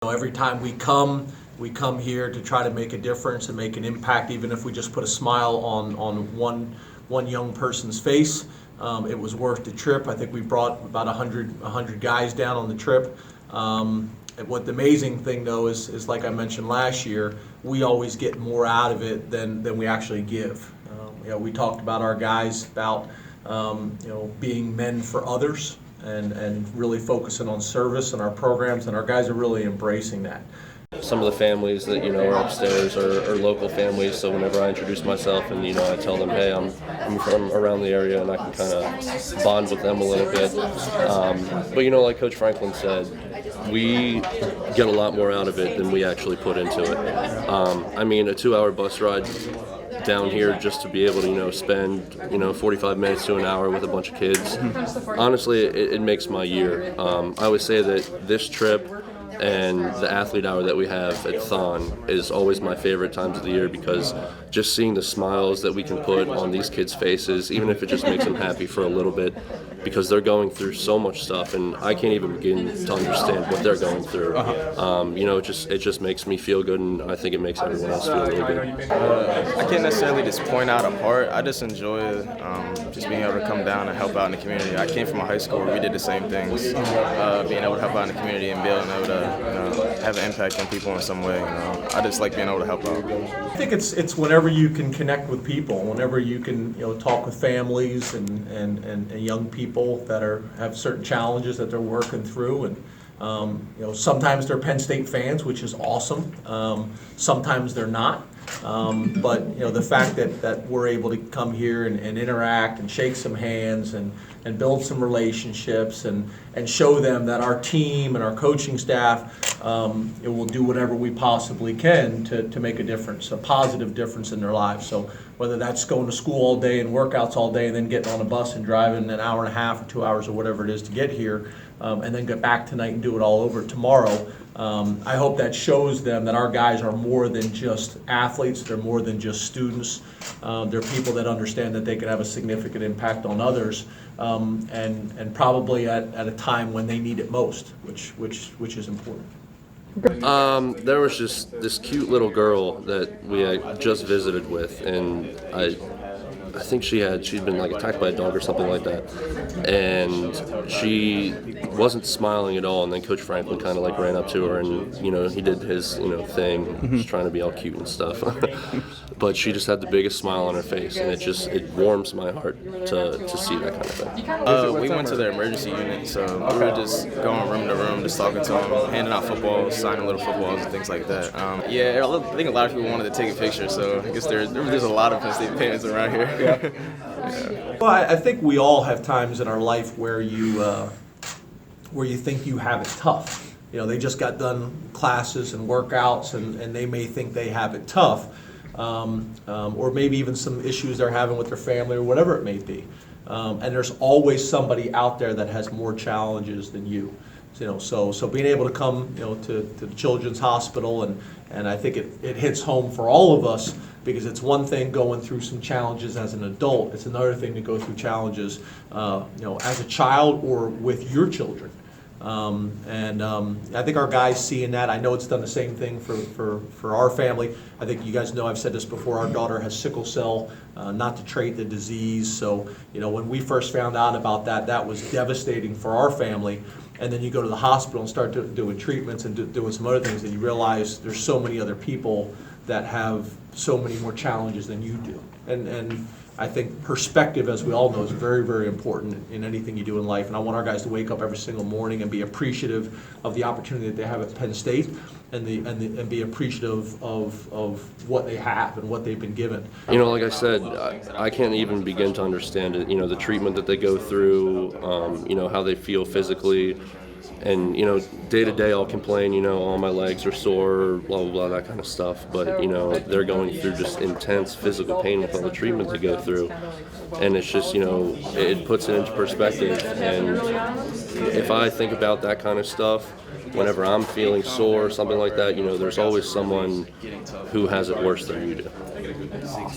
Every time we come here to try to make a difference and make an impact, even if we just put a smile on one young person's face. It was worth the trip. I think we brought about 100 guys down on the trip. What the amazing thing though is like I mentioned last year, we always get more out of it than we actually give. We talked about our guys about being men for others and really focusing on service and our programs, and our guys are really embracing that. Some of the families that are upstairs are local families, so whenever I introduce myself and I tell them, hey, I'm from around the area, and I can kind of bond with them a little bit. But like Coach Franklin said, we get a lot more out of it than we actually put into it. A 2-hour bus ride down here just to be able to spend 45 minutes to an hour with a bunch of kids. Honestly, it makes my year. I would say that this trip and the athlete hour that we have at Thon is always my favorite times of the year, because just seeing the smiles that we can put on these kids' faces, even if it just makes them happy for a little bit, because they're going through so much stuff and I can't even begin to understand what they're going through. It just makes me feel good, and I think it makes everyone else feel really good. I can't necessarily just point out a part. I just enjoy just being able to come down and help out in the community. I came from a high school where we did the same things. Being able to help out in the community and being able to have an impact on people in some way. I just like being able to help out. I think it's whenever you can connect with people, whenever you can talk with families and young people that have certain challenges that they're working through, and sometimes they're Penn State fans, which is awesome. Sometimes they're not. But the fact that we're able to come here and interact and shake some hands and build some relationships and show them that our team and our coaching staff will do whatever we possibly can to make a difference, a positive difference in their lives. So whether that's going to school all day and workouts all day and then getting on a bus and driving an hour and a half or 2 hours or whatever it is to get here, and then get back tonight and do it all over tomorrow. I hope that shows them that our guys are more than just athletes, they're more than just students. They're people that understand that they can have a significant impact on others, and probably at a time when they need it most, which is important. There was just this cute little girl that we had just visited with, and I think she'd been attacked by a dog or something like that, and she wasn't smiling at all. And then Coach Franklin kind of ran up to her, and he did his thing, just trying to be all cute and stuff. But she just had the biggest smile on her face, and it warms my heart to see that kind of thing. We went to their emergency unit, so we were just going room to room, just talking to them, handing out footballs, signing little footballs and things like that. I think a lot of people wanted to take a picture, so I guess there's a lot of Penn State fans around here. Yeah. Well, I think we all have times in our life where you think you have it tough. They just got done classes and workouts, and they may think they have it tough, or maybe even some issues they're having with their family or whatever it may be. And there's always somebody out there that has more challenges than you. So being able to come to the Children's Hospital, and I think it hits home for all of us, because it's one thing going through some challenges as an adult, it's another thing to go through challenges as a child or with your children. I think our guys seeing that, I know it's done the same thing for our family. I think you guys know, I've said this before, our daughter has sickle cell, not to trait the disease. So when we first found out about that was devastating for our family. And then you go to the hospital and start doing treatments and doing some other things, and you realize there's so many other people that have so many more challenges than you do. And I think perspective, as we all know, is very, very important in anything you do in life. And I want our guys to wake up every single morning and be appreciative of the opportunity that they have at Penn State, and be appreciative of what they have and what they've been given. Like I said, I can't even begin to understand it. The treatment that they go through, how they feel physically. And day to day I'll complain, all my legs are sore, blah blah blah, that kind of stuff. But they're going through just intense physical pain with all the treatment they go through, and it's just it puts it into perspective. And if I think about that kind of stuff, whenever I'm feeling sore or something like that, there's always someone who has it worse than you do.